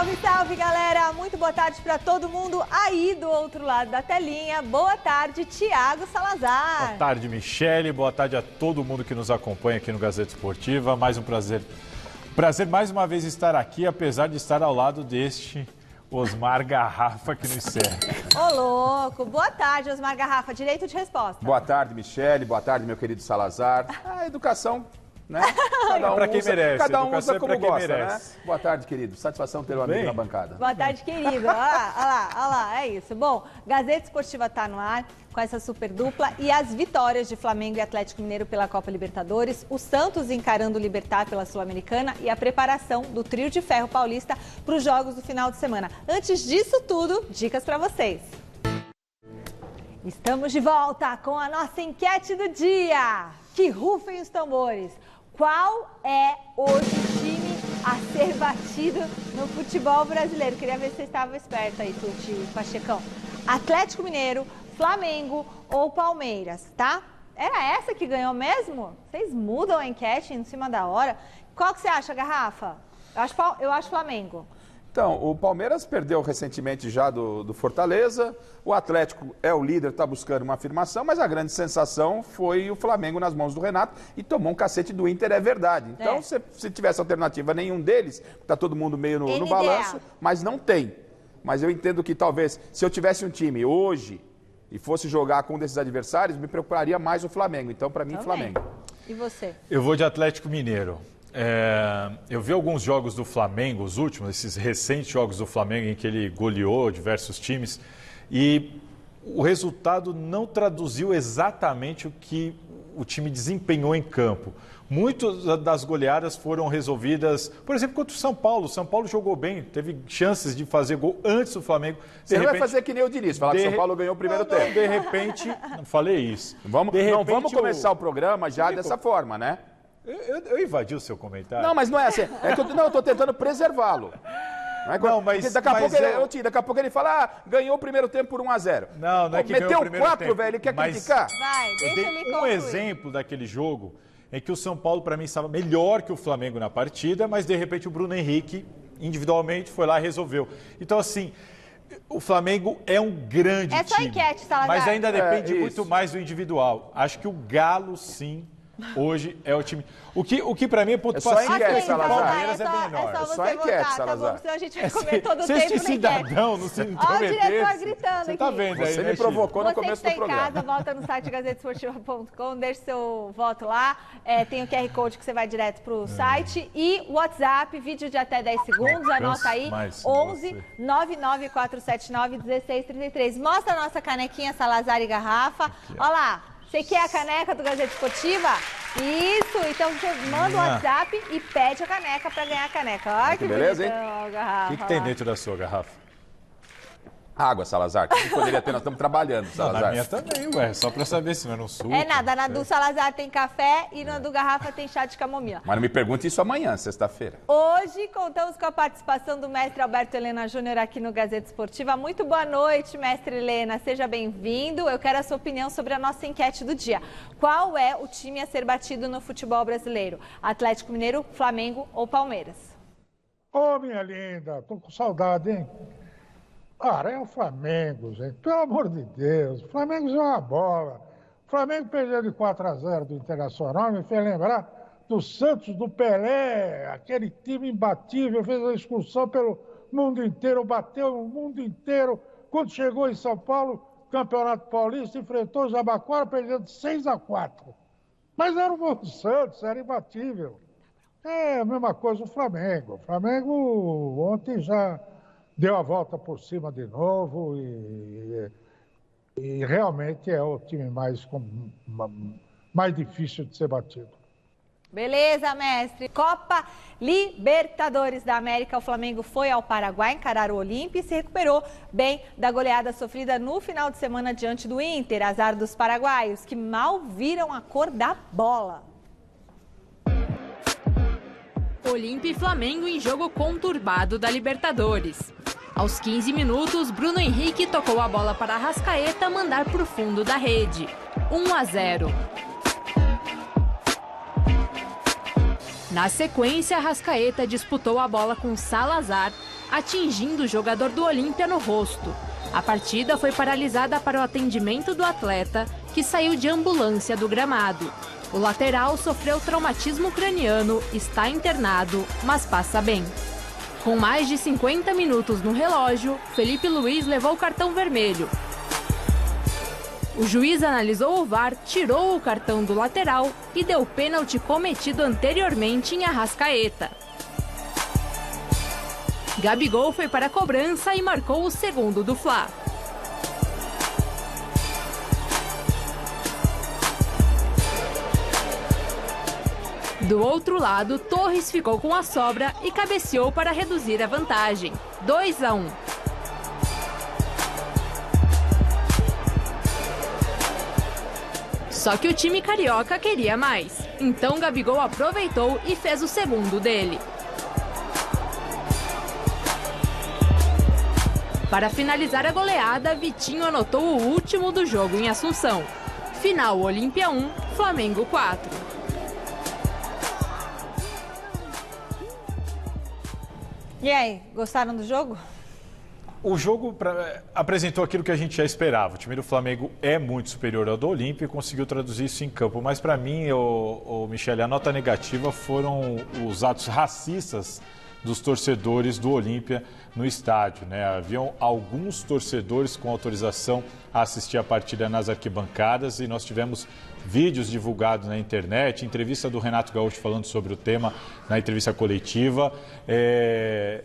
Salve, salve, galera! Muito boa tarde para todo mundo aí do outro lado da telinha. Boa tarde, Thiago Salazar. Boa tarde, Michele. Boa tarde a todo mundo que nos acompanha aqui no Gazeta Esportiva. Mais um prazer. Prazer mais uma vez estar aqui, apesar de estar ao lado deste Osmar Garrafa que nos cerca. Ô, louco! Boa tarde, Osmar Garrafa. Direito de resposta. Boa tarde, Michele. Boa tarde, meu querido Salazar. A educação, né? Cada um pra quem usa, merece. cada um Educação usa é como pra quem gosta, né? merece. Boa tarde, querido. Satisfação ter um amigo na bancada. Boa tarde, querido. Olha lá, é isso. Bom, Gazeta Esportiva tá no ar com essa super dupla e as vitórias de Flamengo e Atlético Mineiro pela Copa Libertadores, o Santos encarando o Libertad pela Sul-Americana e a preparação do trio de ferro paulista para os jogos do final de semana. Antes disso tudo, dicas para vocês. Estamos de volta com a nossa enquete do dia. Que rufem os tambores. Qual é hoje o time a ser batido no futebol brasileiro? Queria ver se você estava esperto aí, Tuti Pachecão. Atlético Mineiro, Flamengo ou Palmeiras, tá? Era essa que ganhou mesmo? Vocês mudam a enquete em cima da hora. Qual que você acha, Garrafa? Eu acho Flamengo. Então, o Palmeiras perdeu recentemente já do Fortaleza, o Atlético é o líder, está buscando uma afirmação, mas a grande sensação foi o Flamengo nas mãos do Renato e tomou um cacete do Inter, é verdade. Então, se tivesse alternativa nenhum deles, está todo mundo meio no balanço, mas não tem. Mas eu entendo que talvez, se eu tivesse um time hoje e fosse jogar com um desses adversários, me preocuparia mais o Flamengo. Então, para mim, Flamengo. E você? Eu vou de Atlético Mineiro. Eu vi alguns jogos do Flamengo, os últimos, esses recentes jogos do Flamengo em que ele goleou diversos times e o resultado não traduziu exatamente o que o time desempenhou em campo. Muitas das goleadas foram resolvidas, por exemplo, contra o São Paulo. O São Paulo jogou bem, teve chances de fazer gol antes do Flamengo. Você não vai fazer que nem o Diniz, falar que o São Paulo ganhou o primeiro tempo. De repente, não falei isso. Não vamos começar o programa já dessa forma, né? Eu invadi o seu comentário. Não, mas não é assim. É que eu estou tentando preservá-lo. Não, mas daqui a pouco ele fala, ganhou o primeiro tempo por 1-0. Não é que ganhou o primeiro tempo. Meteu 4, velho, ele quer criticar. Vai, deixa ele concluir. Um exemplo daquele jogo é que o São Paulo, para mim, estava melhor que o Flamengo na partida, mas, de repente, o Bruno Henrique, individualmente, foi lá e resolveu. Então, assim, o Flamengo é um grande time. É só enquete, Salazar. Mas ainda depende muito mais do individual. Acho que o Galo, sim, hoje é o time. O que para mim é ponto pacífico. O Palmeiras é menor. É só você só enquete, votar, Salazar. tá bom? Senão a gente vai comer todo o Se tempo este na cidadão não se intrometesse... Olha o diretor gritando Você tá aqui. vendo aí, Você né, me provocou no começo Você do que está em programa. casa, volta no site gazetesportiva.com, deixa seu voto lá. Tem o QR Code que você vai direto pro site. E o WhatsApp, vídeo de até 10 segundos, anota aí, 11 99479 1633. Mostra a nossa canequinha Salazar e Garrafa. Olha lá. Você quer a caneca do Gazeta Esportiva? Isso, então você manda o WhatsApp e pede a caneca para ganhar a caneca. Olha que beleza, hein? Garrafa. O que tem dentro da sua garrafa? Água, Salazar. O que poderia ter? Nós estamos trabalhando, Salazar. Na minha também, ué. Só para saber se não é no suco. É nada, na do Salazar tem café e na do Garrafa tem chá de camomila. Mas não me pergunte isso amanhã, sexta-feira. Hoje contamos com a participação do mestre Alberto Helena Júnior aqui no Gazeta Esportiva. Muito boa noite, mestre Helena. Seja bem-vindo. Eu quero a sua opinião sobre a nossa enquete do dia. Qual é o time a ser batido no futebol brasileiro? Atlético Mineiro, Flamengo ou Palmeiras? Ô, minha linda, tô com saudade, hein? Cara, é o Flamengo, gente. Pelo amor de Deus. O Flamengo joga uma bola. O Flamengo perdeu de 4-0 do Internacional, me fez lembrar do Santos, do Pelé, aquele time imbatível, fez uma excursão pelo mundo inteiro, bateu o mundo inteiro. Quando chegou em São Paulo, Campeonato Paulista, enfrentou o Jabaquara, perdendo de 6-4. Mas era o bom Santos, era imbatível. É a mesma coisa o Flamengo. O Flamengo ontem já deu a volta por cima de novo e realmente é o time mais difícil de ser batido. Beleza, mestre. Copa Libertadores da América, o Flamengo foi ao Paraguai encarar o Olímpia e se recuperou bem da goleada sofrida no final de semana diante do Inter. Azar dos paraguaios, que mal viram a cor da bola. Olímpia e Flamengo em jogo conturbado da Libertadores. Aos 15 minutos, Bruno Henrique tocou a bola para Arrascaeta mandar para o fundo da rede. 1-0. Na sequência, Arrascaeta disputou a bola com Salazar, atingindo o jogador do Olímpia no rosto. A partida foi paralisada para o atendimento do atleta, que saiu de ambulância do gramado. O lateral sofreu traumatismo craniano, está internado, mas passa bem. Com mais de 50 minutos no relógio, Felipe Luiz levou o cartão vermelho. O juiz analisou o VAR, tirou o cartão do lateral e deu pênalti cometido anteriormente em Arrascaeta. Gabigol foi para a cobrança e marcou o segundo do Fla. Do outro lado, Torres ficou com a sobra e cabeceou para reduzir a vantagem. 2-1. Só que o time carioca queria mais. Então Gabigol aproveitou e fez o segundo dele. Para finalizar a goleada, Vitinho anotou o último do jogo em Assunção. Final Olímpia 1, Flamengo 4. E aí, gostaram do jogo? O jogo apresentou aquilo que a gente já esperava. O time do Flamengo é muito superior ao do Olímpia e conseguiu traduzir isso em campo. Mas para mim, Michele, a nota negativa foram os atos racistas dos torcedores do Olímpia no estádio, né? Haviam alguns torcedores com autorização a assistir a partida nas arquibancadas e nós tivemos vídeos divulgados na internet, entrevista do Renato Gaúcho falando sobre o tema na entrevista coletiva.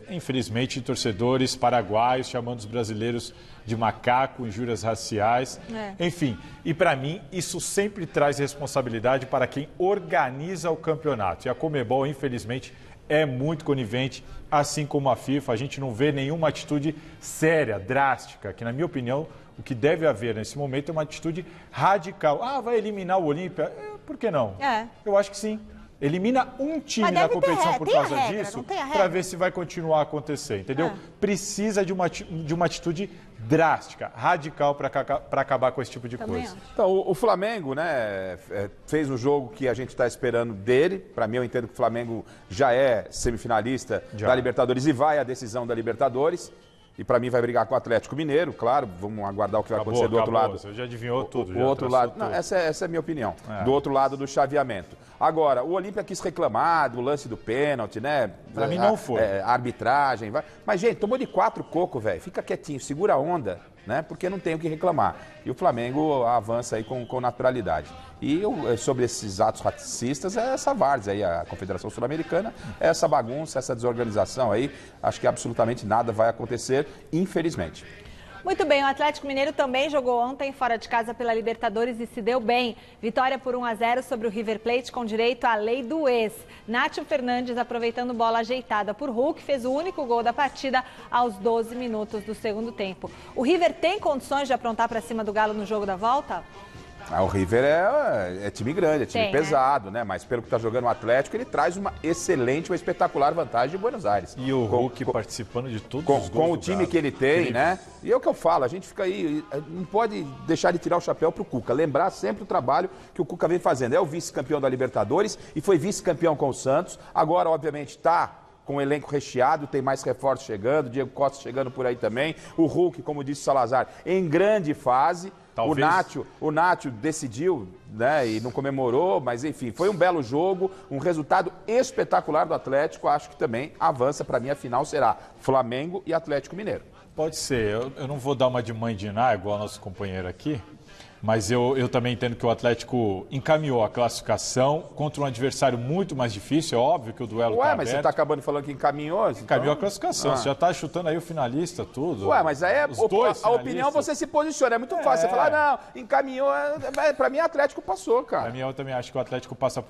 Infelizmente, torcedores paraguaios chamando os brasileiros de macaco, injúrias raciais, enfim. E para mim, isso sempre traz responsabilidade para quem organiza o campeonato. E a Conmebol, infelizmente, é muito conivente, assim como a FIFA. A gente não vê nenhuma atitude séria, drástica, que na minha opinião, o que deve haver nesse momento é uma atitude radical. Ah, vai eliminar o Olímpia? Por que não? Eu acho que sim. Elimina um time da competição por causa disso, para ver se vai continuar a acontecer, entendeu? Precisa de uma atitude drástica, radical, para acabar com esse tipo de coisa. Então, o Flamengo, né, fez um jogo que a gente está esperando dele. Para mim, eu entendo que o Flamengo já é semifinalista da Libertadores e vai à decisão da Libertadores. E para mim vai brigar com o Atlético Mineiro, claro, vamos aguardar o que vai acontecer do outro lado. Você já adivinhou tudo. O outro lado, não, essa é a minha opinião, do outro lado do chaveamento. Agora, o Olímpia quis reclamar do lance do pênalti, né? Para mim não foi. Arbitragem, vai. Mas, gente, tomou de 4 coco, velho, fica quietinho, segura a onda, né? Porque não tem o que reclamar. E o Flamengo avança aí com naturalidade. E sobre esses atos racistas, é essa várzea aí, a Confederação Sul-Americana, essa bagunça, essa desorganização aí, acho que absolutamente nada vai acontecer, infelizmente. Muito bem, o Atlético Mineiro também jogou ontem fora de casa pela Libertadores e se deu bem. Vitória por 1-0 sobre o River Plate com direito à lei do ex. Nátio Fernandes, aproveitando bola ajeitada por Hulk, fez o único gol da partida aos 12 minutos do segundo tempo. O River tem condições de aprontar para cima do Galo no jogo da volta? O River é time grande, é time pesado, né? Mas pelo que está jogando o Atlético, ele traz uma excelente, uma espetacular vantagem de Buenos Aires. E o Hulk participando de todos os gols com o time que ele tem, né? E é o que eu falo, a gente fica aí, não pode deixar de tirar o chapéu pro Cuca, lembrar sempre o trabalho que o Cuca vem fazendo. É o vice-campeão da Libertadores e foi vice-campeão com o Santos. Agora, obviamente, está com o elenco recheado, tem mais reforços chegando, Diego Costa chegando por aí também. O Hulk, como disse o Salazar, em grande fase. O Nátio decidiu, né, e não comemorou, mas enfim, foi um belo jogo, um resultado espetacular do Atlético. Acho que também avança, para mim a final será Flamengo e Atlético Mineiro. Pode ser, eu não vou dar uma de mãe de Ná, igual nosso companheiro aqui, mas eu também entendo que o Atlético encaminhou a classificação contra um adversário muito mais difícil, é óbvio que o duelo está aberto. Mas você está acabando falando que encaminhou? Encaminhou a classificação, você já está chutando aí o finalista, tudo. Mas aí a opinião você se posiciona, é muito fácil. Você falar, não, encaminhou, para mim o Atlético passou, cara. Para mim eu também acho que o Atlético passa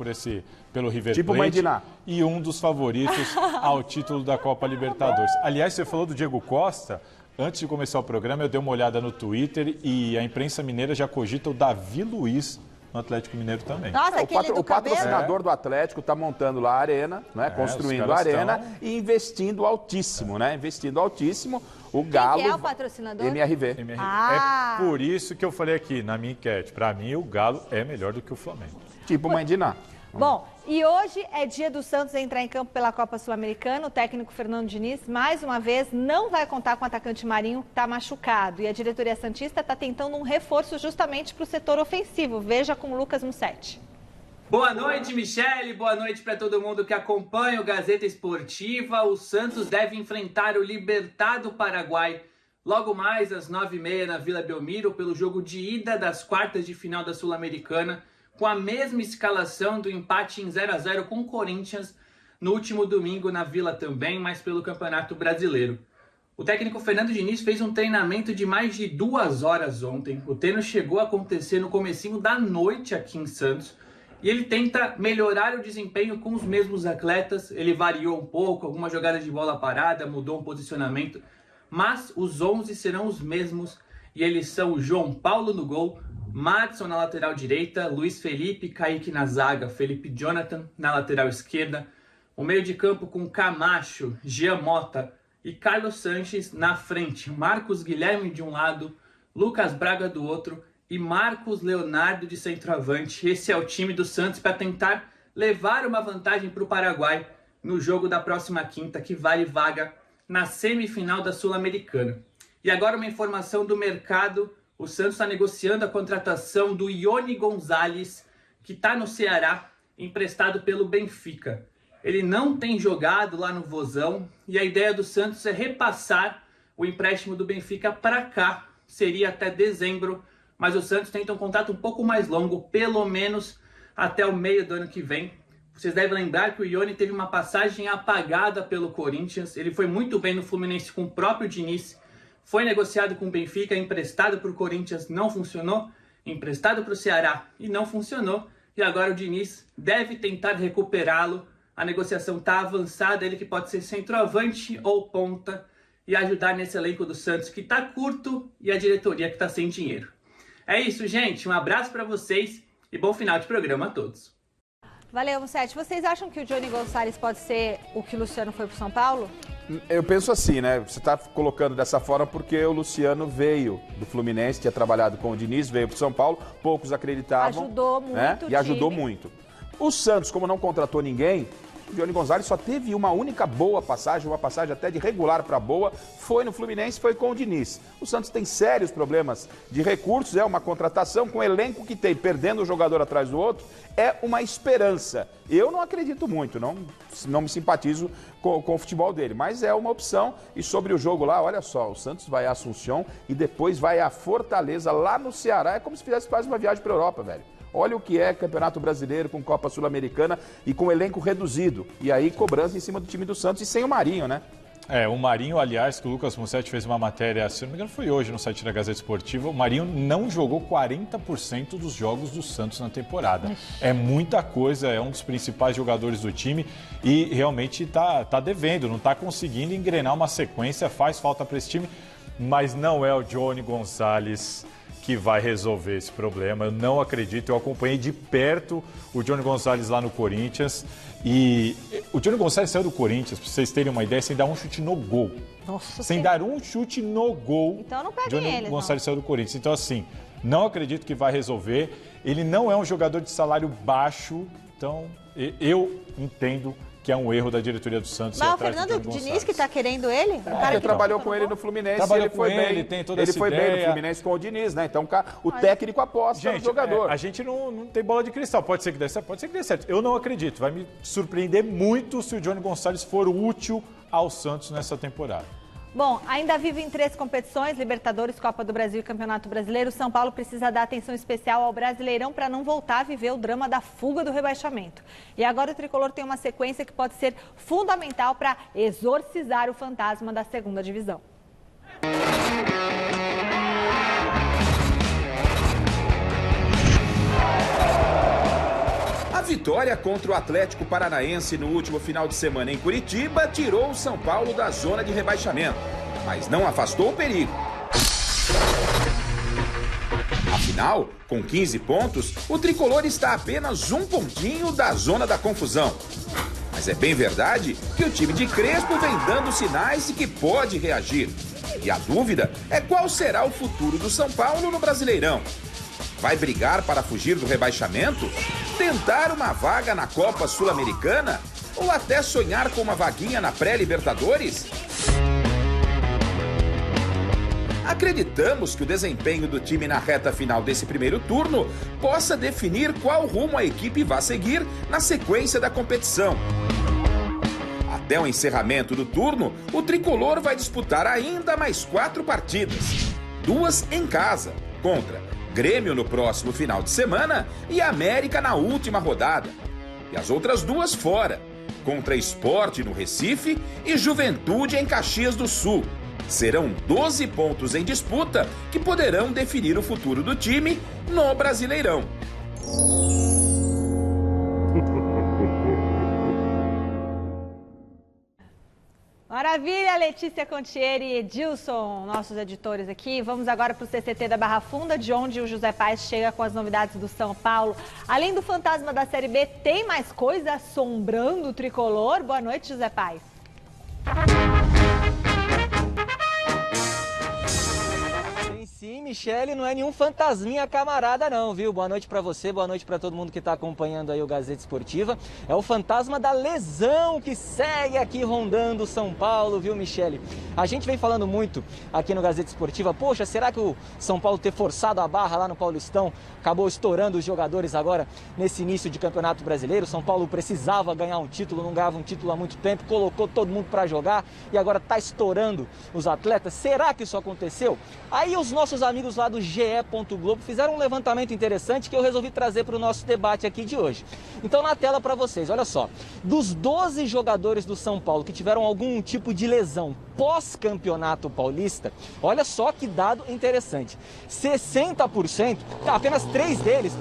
pelo River tipo Plate e um dos favoritos ao título da Copa Libertadores. Aliás, você falou do Diego Costa. Antes de começar o programa, eu dei uma olhada no Twitter e a imprensa mineira já cogita o Davi Luiz no Atlético Mineiro também. Nossa, o patrocinador do Atlético está montando lá a arena, né? Construindo a arena e investindo altíssimo, né? Investindo altíssimo. O Galo. Quem é o patrocinador? MRV. É por isso que eu falei aqui na minha enquete. Para mim, o Galo é melhor do que o Flamengo. Tipo Mãe de Ná. Bom, e hoje é dia do Santos entrar em campo pela Copa Sul-Americana. O técnico Fernando Diniz, mais uma vez, não vai contar com o atacante Marinho, que está machucado. E a diretoria santista está tentando um reforço justamente para o setor ofensivo. Veja com o Lucas Mussetti. Boa noite, Michele. Boa noite para todo mundo que acompanha o Gazeta Esportiva. O Santos deve enfrentar o Libertad do Paraguai logo mais às 9h30 na Vila Belmiro pelo jogo de ida das quartas de final da Sul-Americana, com a mesma escalação do empate em 0-0 com o Corinthians no último domingo na Vila também, mas pelo Campeonato Brasileiro. O técnico Fernando Diniz fez um treinamento de mais de 2 horas ontem. O treino chegou a acontecer no comecinho da noite aqui em Santos e ele tenta melhorar o desempenho com os mesmos atletas. Ele variou um pouco, algumas jogadas de bola parada, mudou um posicionamento, mas os 11 serão os mesmos e eles são o João Paulo no gol, Madison na lateral direita, Luiz Felipe, Kaique na zaga, Felipe Jonathan na lateral esquerda, o meio de campo com Camacho, Jean Mota e Carlos Sanches na frente, Marcos Guilherme de um lado, Lucas Braga do outro e Marcos Leonardo de centroavante. Esse é o time do Santos para tentar levar uma vantagem para o Paraguai no jogo da próxima quinta, que vale vaga na semifinal da Sul-Americana. E agora uma informação do mercado: o Santos está negociando a contratação do Ione Gonzalez, que está no Ceará, emprestado pelo Benfica. Ele não tem jogado lá no Vozão e a ideia do Santos é repassar o empréstimo do Benfica para cá. Seria até dezembro, mas o Santos tenta um contrato um pouco mais longo, pelo menos até o meio do ano que vem. Vocês devem lembrar que o Ione teve uma passagem apagada pelo Corinthians. Ele foi muito bem no Fluminense com o próprio Diniz. Foi negociado com o Benfica, emprestado para o Corinthians, não funcionou. Emprestado para o Ceará e não funcionou. E agora o Diniz deve tentar recuperá-lo. A negociação está avançada. Ele que pode ser centroavante ou ponta e ajudar nesse elenco do Santos, que está curto, e a diretoria que está sem dinheiro. É isso, gente. Um abraço para vocês e bom final de programa a todos. Valeu, Mussetti. Vocês acham que o Johnny Gonçalves pode ser o que o Luciano foi para o São Paulo? Eu penso assim, né? Você está colocando dessa forma porque o Luciano veio do Fluminense, tinha trabalhado com o Diniz, veio para o São Paulo, poucos acreditavam. Ajudou muito, né? E ajudou time. muito. O Santos, como não contratou ninguém, o Johnny Gonzalez só teve uma única boa passagem, uma passagem até de regular para boa, foi no Fluminense, foi com o Diniz. O Santos tem sérios problemas de recursos, é uma contratação com o elenco que tem, perdendo um jogador atrás do outro, é uma esperança. Eu não acredito muito, não me simpatizo com o futebol dele, mas é uma opção. E sobre o jogo lá, olha só, o Santos vai a Assunção e depois vai a Fortaleza, lá no Ceará. É como se fizesse quase uma viagem para a Europa, velho. Olha o que é Campeonato Brasileiro com Copa Sul-Americana e com elenco reduzido. E aí cobrança em cima do time do Santos e sem o Marinho, né? O Marinho, aliás, que o Lucas Mussetti fez uma matéria, se não me engano foi hoje no site da Gazeta Esportiva, o Marinho não jogou 40% dos jogos do Santos na temporada. É muita coisa, é um dos principais jogadores do time e realmente tá devendo, não está conseguindo engrenar uma sequência, faz falta para esse time, mas não é o Johnny Gonzalez que vai resolver esse problema. Eu não acredito, eu acompanhei de perto o Johnny Gonzalez lá no Corinthians e o Johnny Gonzalez saiu do Corinthians, para vocês terem uma ideia, sem dar um chute no gol. Nossa, sem dar um chute no gol. Então não peguem Johnny eles, Gonzalez não. saiu do Corinthians. Então assim, não acredito que vai resolver. Ele não é um jogador de salário baixo, então eu entendo que é um erro da diretoria do Santos. Mas o Fernando Diniz que está querendo ele? O cara Ele que trabalhou com ele no Fluminense, Trabalhou ele foi com bem. ele, tem toda Ele essa foi bem ideia. no Fluminense com o Diniz, né? Então o técnico aposta no jogador. A gente não tem bola de cristal. Pode ser que dê certo, pode ser que dê certo. Eu não acredito. Vai me surpreender muito se o Johnny Gonzalez for útil ao Santos nessa temporada. Bom, ainda vive em 3 competições, Libertadores, Copa do Brasil e Campeonato Brasileiro. São Paulo precisa dar atenção especial ao Brasileirão para não voltar a viver o drama da fuga do rebaixamento. E agora o Tricolor tem uma sequência que pode ser fundamental para exorcizar o fantasma da segunda divisão. A vitória contra o Atlético Paranaense no último final de semana em Curitiba tirou o São Paulo da zona de rebaixamento, mas não afastou o perigo. Afinal, com 15 pontos, o Tricolor está a apenas um pontinho da zona da confusão. Mas é bem verdade que o time de Crespo vem dando sinais de que pode reagir. E a dúvida é qual será o futuro do São Paulo no Brasileirão. Vai brigar para fugir do rebaixamento? Tentar uma vaga na Copa Sul-Americana? Ou até sonhar com uma vaguinha na pré-Libertadores? Acreditamos que o desempenho do time na reta final desse primeiro turno possa definir qual rumo a equipe vai seguir na sequência da competição. Até o encerramento do turno, o tricolor vai disputar ainda mais 4 partidas. 2 em casa, contra Grêmio no próximo final de semana e América na última rodada. E as outras 2 fora, contra Sport no Recife e Juventude em Caxias do Sul. Serão 12 pontos em disputa que poderão definir o futuro do time no Brasileirão. Maravilha, Letícia Contieri e Edilson, nossos editores aqui. Vamos agora para o CCT da Barra Funda, de onde o José Paes chega com as novidades do São Paulo. Além do fantasma da Série B, tem mais coisa assombrando o tricolor? Boa noite, José Paes. Sim, Michele, não é nenhum fantasminha camarada não, viu? Boa noite pra você, boa noite pra todo mundo que tá acompanhando aí o Gazeta Esportiva. É o fantasma da lesão que segue aqui rondando São Paulo, viu, Michele? A gente vem falando muito aqui no Gazeta Esportiva, poxa, será que o São Paulo ter forçado a barra lá no Paulistão acabou estourando os jogadores agora nesse início de Campeonato Brasileiro? São Paulo precisava ganhar um título, não ganhava um título há muito tempo, colocou todo mundo pra jogar e agora tá estourando os atletas. Será que isso aconteceu? Aí os nossos amigos lá do GE. Globo fizeram um levantamento interessante que eu resolvi trazer para o nosso debate aqui de hoje. Então na tela para vocês, olha só, dos 12 jogadores do São Paulo que tiveram algum tipo de lesão pós-campeonato paulista, olha só que dado interessante, 60%, apenas 3 deles,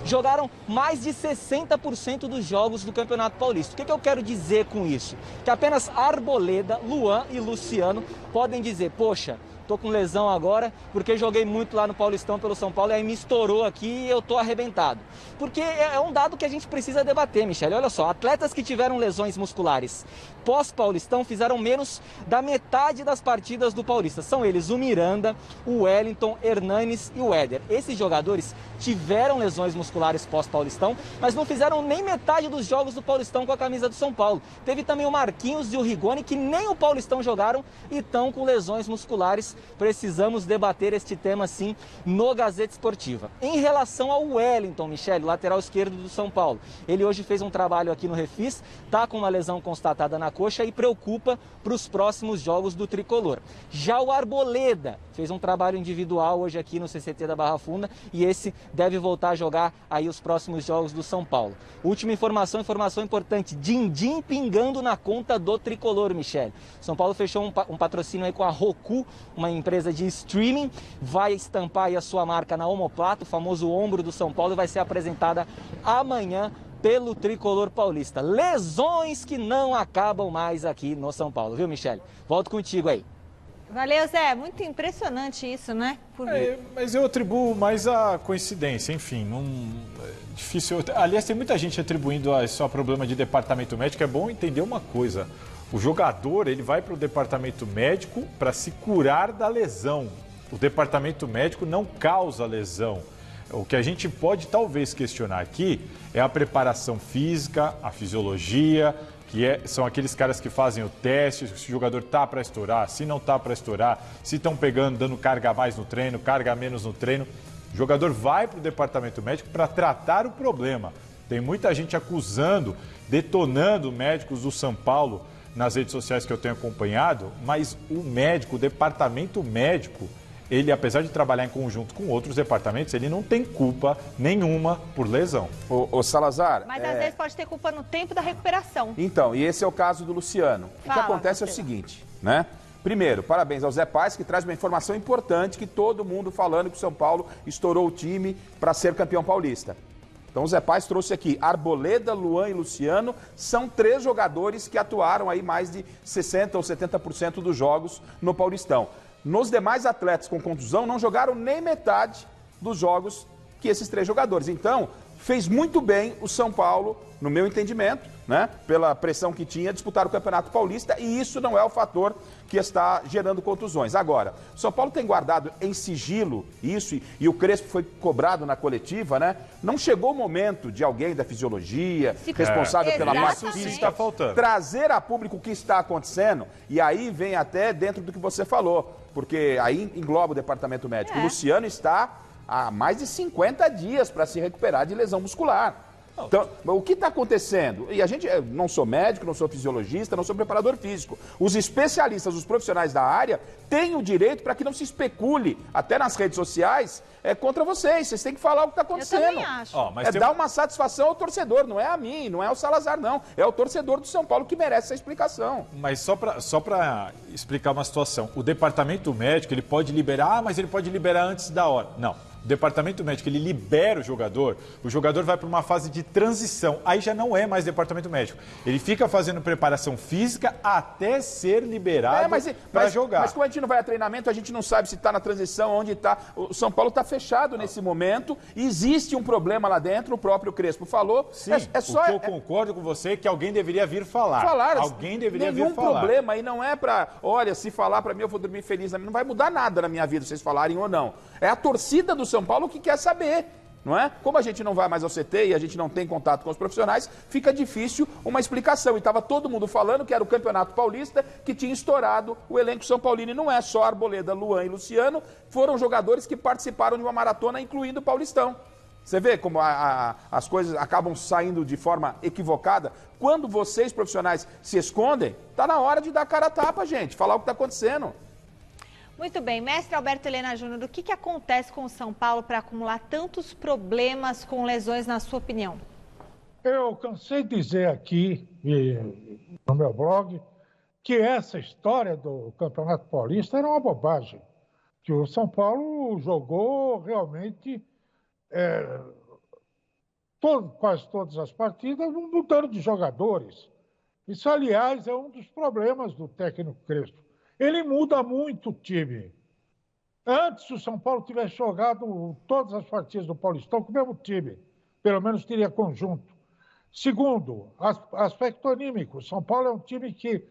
jogaram mais de 60% dos jogos do Campeonato Paulista. O que eu quero dizer com isso? Que apenas Arboleda, Luan e Luciano podem dizer, poxa, tô com lesão agora porque joguei muito lá no Paulistão pelo São Paulo e aí me estourou aqui e eu tô arrebentado. Porque é um dado que a gente precisa debater, Michele. Olha só, atletas que tiveram lesões musculares pós-Paulistão fizeram menos da metade das partidas do Paulista. São eles o Miranda, o Wellington, Hernanes e o Éder. Esses jogadores tiveram lesões musculares pós-Paulistão, mas não fizeram nem metade dos jogos do Paulistão com a camisa do São Paulo. Teve também o Marquinhos e o Rigoni, que nem o Paulistão jogaram e estão com lesões musculares. Precisamos debater este tema sim no Gazeta Esportiva. Em relação ao Wellington, Michele, lateral esquerdo do São Paulo, ele hoje fez um trabalho aqui no Refis, tá com uma lesão constatada na coxa e preocupa para os próximos jogos do tricolor. Já o Arboleda fez um trabalho individual hoje aqui no CCT da Barra Funda e esse deve voltar a jogar aí os próximos jogos do São Paulo. Última informação importante, din-din pingando na conta do tricolor, Michele. São Paulo fechou um patrocínio aí com a Roku, uma empresa de streaming, vai estampar aí a sua marca na omoplata, o famoso ombro do São Paulo, e vai ser apresentada amanhã pelo tricolor paulista. Lesões que não acabam mais aqui no São Paulo, viu, Michele? Volto contigo aí. Valeu, Zé. Muito impressionante isso, né? Mas eu atribuo mais a coincidência, enfim, difícil. Aliás, tem muita gente atribuindo isso a problema de departamento médico. É bom entender uma coisa. O jogador, ele vai para o departamento médico para se curar da lesão. O departamento médico não causa lesão. O que a gente pode talvez questionar aqui é a preparação física, a fisiologia, são aqueles caras que fazem o teste, se o jogador está para estourar, se não está para estourar, se estão pegando, dando carga a mais no treino, carga a menos no treino. O jogador vai para o departamento médico para tratar o problema. Tem muita gente acusando, detonando médicos do São Paulo nas redes sociais que eu tenho acompanhado, mas o departamento médico, ele, apesar de trabalhar em conjunto com outros departamentos, ele não tem culpa nenhuma por lesão. Ô Salazar... Mas às vezes pode ter culpa no tempo da recuperação. Então, e esse é o caso do Luciano. O que acontece é o seguinte, né? Primeiro, parabéns ao Zé Paes, que traz uma informação importante, que todo mundo falando que o São Paulo estourou o time para ser campeão paulista. Então o Zé Paes trouxe aqui Arboleda, Luan e Luciano, são 3 jogadores que atuaram aí mais de 60% ou 70% dos jogos no Paulistão. Nos demais atletas com contusão não jogaram nem metade dos jogos que esses 3 jogadores. Então, fez muito bem o São Paulo, no meu entendimento, né? Pela pressão que tinha, disputar o Campeonato Paulista, e isso não é o fator que está gerando contusões. Agora, o São Paulo tem guardado em sigilo isso, e o Crespo foi cobrado na coletiva, né? Não chegou o momento de alguém da fisiologia, responsável pela parte física, trazer a público o que está acontecendo, e aí vem até dentro do que você falou, porque aí engloba o departamento médico. O Luciano está há mais de 50 dias para se recuperar de lesão muscular. Então, o que está acontecendo? E a gente, não sou médico, não sou fisiologista, não sou preparador físico. Os especialistas, os profissionais da área, têm o direito para que não se especule, até nas redes sociais, contra vocês. Vocês têm que falar o que está acontecendo. Eu também acho. Dar uma satisfação ao torcedor, não é a mim, não é ao Salazar, não. É o torcedor do São Paulo que merece essa explicação. Mas só para explicar uma situação, o departamento médico, ele pode liberar, mas ele pode liberar antes da hora. Não. O departamento médico, ele libera o jogador vai para uma fase de transição, aí já não é mais departamento médico. Ele fica fazendo preparação física até ser liberado para jogar. Mas quando a gente não vai a treinamento, a gente não sabe se está na transição, onde está. O São Paulo está fechado nesse momento, existe um problema lá dentro, o próprio Crespo falou. Sim, eu concordo com você que alguém deveria vir falar. Alguém deveria vir falar. Nenhum problema, e não é para, olha, se falar para mim eu vou dormir feliz, não vai mudar nada na minha vida se vocês falarem ou não. É a torcida do São Paulo que quer saber, não é? Como a gente não vai mais ao CT e a gente não tem contato com os profissionais, fica difícil uma explicação. E estava todo mundo falando que era o Campeonato Paulista que tinha estourado o elenco São Paulino. E não é só Arboleda, Luan e Luciano, foram jogadores que participaram de uma maratona, incluindo o Paulistão. Você vê como as coisas acabam saindo de forma equivocada? Quando vocês, profissionais, se escondem, está na hora de dar cara a tapa, gente, falar o que está acontecendo. Muito bem, mestre Alberto Helena Júnior, o que acontece com o São Paulo para acumular tantos problemas com lesões, na sua opinião? Eu cansei de dizer aqui, no meu blog, que essa história do Campeonato Paulista era uma bobagem. Que o São Paulo jogou realmente quase todas as partidas mudando de jogadores. Isso, aliás, é um dos problemas do técnico Crespo. Ele muda muito o time. Antes, o São Paulo tivesse jogado todas as partidas do Paulistão com o mesmo time. Pelo menos teria conjunto. Segundo, aspecto anímico. O São Paulo é um time que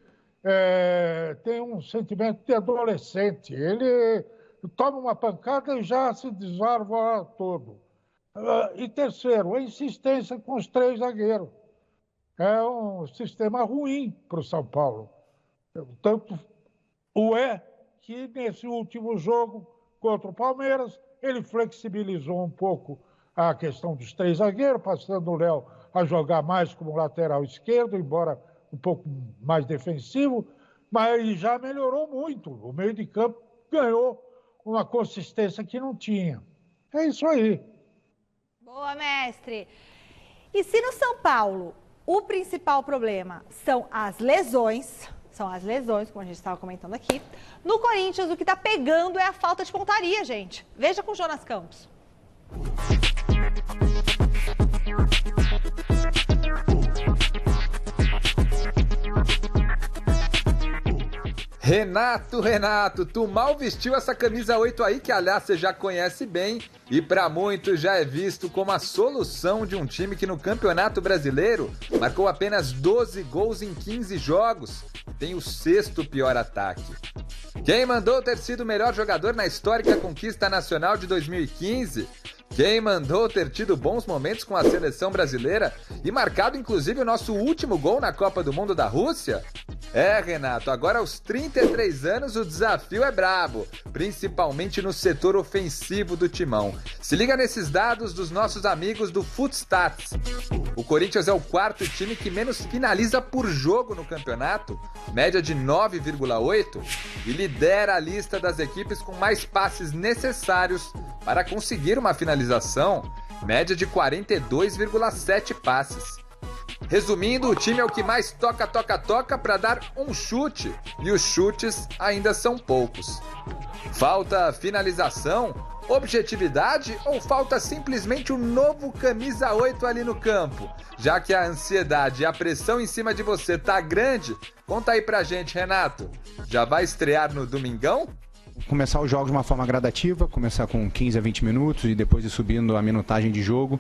tem um sentimento de adolescente. Ele toma uma pancada e já se desarva todo. E terceiro, a insistência com os 3 zagueiros. É um sistema ruim para o São Paulo. Tanto que nesse último jogo contra o Palmeiras, ele flexibilizou um pouco a questão dos 3 zagueiros, passando o Léo a jogar mais como lateral esquerdo, embora um pouco mais defensivo, mas já melhorou muito. O meio de campo ganhou uma consistência que não tinha. É isso aí. Boa, mestre. E se no São Paulo o principal problema são as lesões, como a gente estava comentando aqui. No Corinthians, o que está pegando é a falta de pontaria, gente. Veja com o Jonas Campos. Renato, tu mal vestiu essa camisa 8 aí, que aliás você já conhece bem e pra muitos já é visto como a solução de um time que no Campeonato Brasileiro marcou apenas 12 gols em 15 jogos, tem o 6º pior ataque. Quem mandou ter sido o melhor jogador na histórica conquista nacional de 2015? Quem mandou ter tido bons momentos com a seleção brasileira e marcado inclusive o nosso último gol na Copa do Mundo da Rússia? Renato, agora aos 33 anos o desafio é brabo, principalmente no setor ofensivo do timão. Se liga nesses dados dos nossos amigos do Footstats. O Corinthians é o 4º time que menos finaliza por jogo no campeonato, média de 9,8, e lidera a lista das equipes com mais passes necessários para conseguir uma finalização, média de 42,7 passes. Resumindo, o time é o que mais toca para dar um chute, e os chutes ainda são poucos. Falta finalização, objetividade ou falta simplesmente um novo camisa 8 ali no campo? Já que a ansiedade e a pressão em cima de você tá grande, conta aí pra gente, Renato. Já vai estrear no domingão? Começar os jogos de uma forma gradativa, começar com 15 a 20 minutos e depois ir subindo a minutagem de jogo,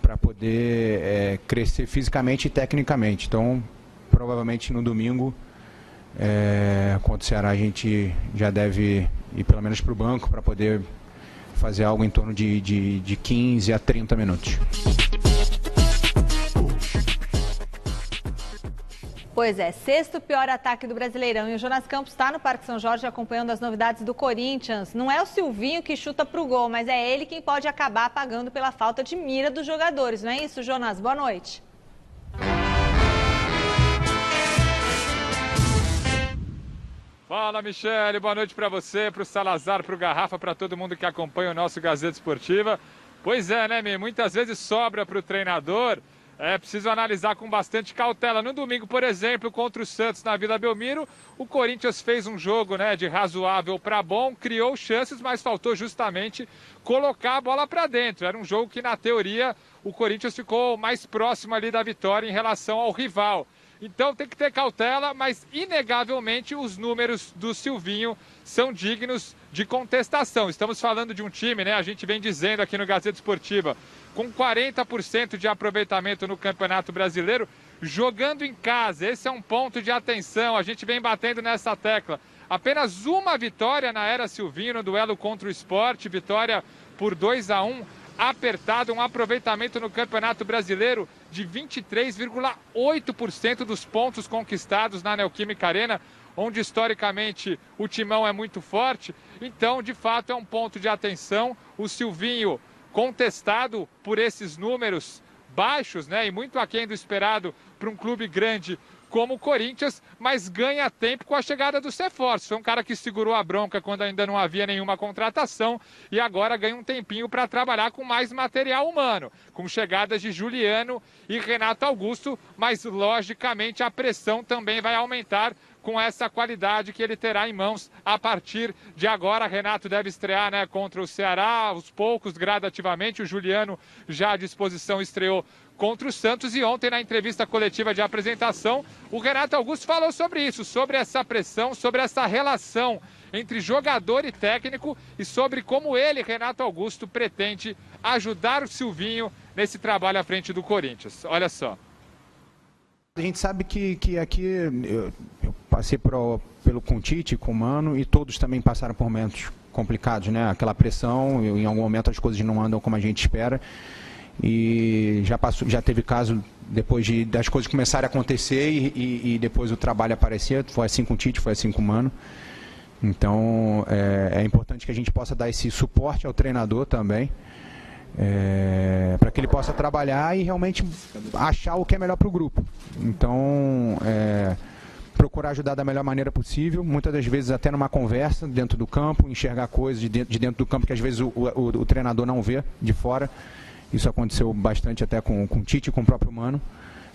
para poder crescer fisicamente e tecnicamente. Então, provavelmente no domingo, contra o Ceará, a gente já deve ir pelo menos para o banco para poder fazer algo em torno de 15 a 30 minutos. Pois é, sexto pior ataque do Brasileirão. E o Jonas Campos está no Parque São Jorge acompanhando as novidades do Corinthians. Não é o Silvinho que chuta pro gol, mas é ele quem pode acabar pagando pela falta de mira dos jogadores. Não é isso, Jonas? Boa noite. Fala, Michele. Boa noite para você, para o Salazar, para o Garrafa, para todo mundo que acompanha o nosso Gazeta Esportiva. Pois é, né, Mi? Muitas vezes sobra para o treinador. É preciso analisar com bastante cautela. No domingo, por exemplo, contra o Santos na Vila Belmiro, o Corinthians fez um jogo, né, de razoável para bom, criou chances, mas faltou justamente colocar a bola para dentro. Era um jogo que, na teoria, o Corinthians ficou mais próximo ali da vitória em relação ao rival. Então tem que ter cautela, mas inegavelmente os números do Silvinho são dignos de contestação. Estamos falando de um time, né? A gente vem dizendo aqui no Gazeta Esportiva, com 40% de aproveitamento no Campeonato Brasileiro, jogando em casa. Esse é um ponto de atenção, a gente vem batendo nessa tecla. Apenas uma vitória na era Silvinho no duelo contra o Sport, vitória por 2-1. Apertado, um aproveitamento no Campeonato Brasileiro de 23,8% dos pontos conquistados na Neoquímica Arena, onde historicamente o timão é muito forte. Então, de fato, é um ponto de atenção. O Silvinho contestado por esses números baixos, né, e muito aquém do esperado para um clube grande como o Corinthians, mas ganha tempo com a chegada dos reforços. Foi um cara que segurou a bronca quando ainda não havia nenhuma contratação e agora ganha um tempinho para trabalhar com mais material humano, com chegadas de Juliano e Renato Augusto, mas logicamente a pressão também vai aumentar com essa qualidade que ele terá em mãos a partir de agora. Renato deve estrear, né, contra o Ceará, aos poucos, gradativamente. O Juliano já à disposição estreou contra o Santos e ontem na entrevista coletiva de apresentação o Renato Augusto falou sobre isso, sobre essa pressão, sobre essa relação entre jogador e técnico e sobre como ele, Renato Augusto, pretende ajudar o Silvinho nesse trabalho à frente do Corinthians. Olha só. A gente sabe que aqui eu passei pelo Tite, com o Mano, e todos também passaram por momentos complicados, né? Aquela pressão, em algum momento as coisas não andam como a gente espera. E já teve caso depois das coisas começarem a acontecer e depois o trabalho aparecer. Foi assim com o Tite, foi assim com o Mano. Então é importante que a gente possa dar esse suporte ao treinador também, para que ele possa trabalhar e realmente achar o que é melhor para o grupo. Então procurar ajudar da melhor maneira possível, muitas das vezes até numa conversa dentro do campo, enxergar coisas de dentro do campo que às vezes o treinador não vê de fora. Isso aconteceu bastante até com o Tite e com o próprio Mano.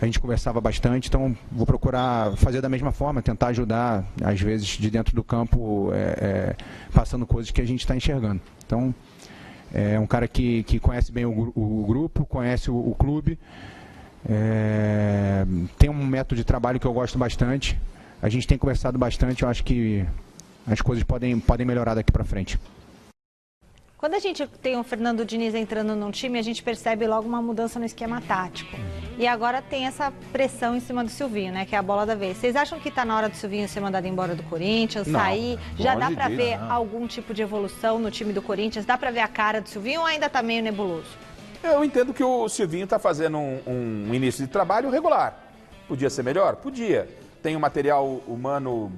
A gente conversava bastante, então vou procurar fazer da mesma forma, tentar ajudar, às vezes, de dentro do campo, passando coisas que a gente está enxergando. Então, é um cara que conhece bem o grupo, conhece o clube, tem um método de trabalho que eu gosto bastante. A gente tem conversado bastante, eu acho que as coisas podem melhorar daqui para frente. Quando a gente tem o Fernando Diniz entrando num time, a gente percebe logo uma mudança no esquema tático. E agora tem essa pressão em cima do Silvinho, né? Que é a bola da vez. Vocês acham que está na hora do Silvinho ser mandado embora do Corinthians, sair? Já dá para ver algum tipo de evolução no time do Corinthians? Dá para ver a cara do Silvinho ou ainda está meio nebuloso? Eu entendo que o Silvinho está fazendo um início de trabalho regular. Podia ser melhor? Podia. Tem um material humano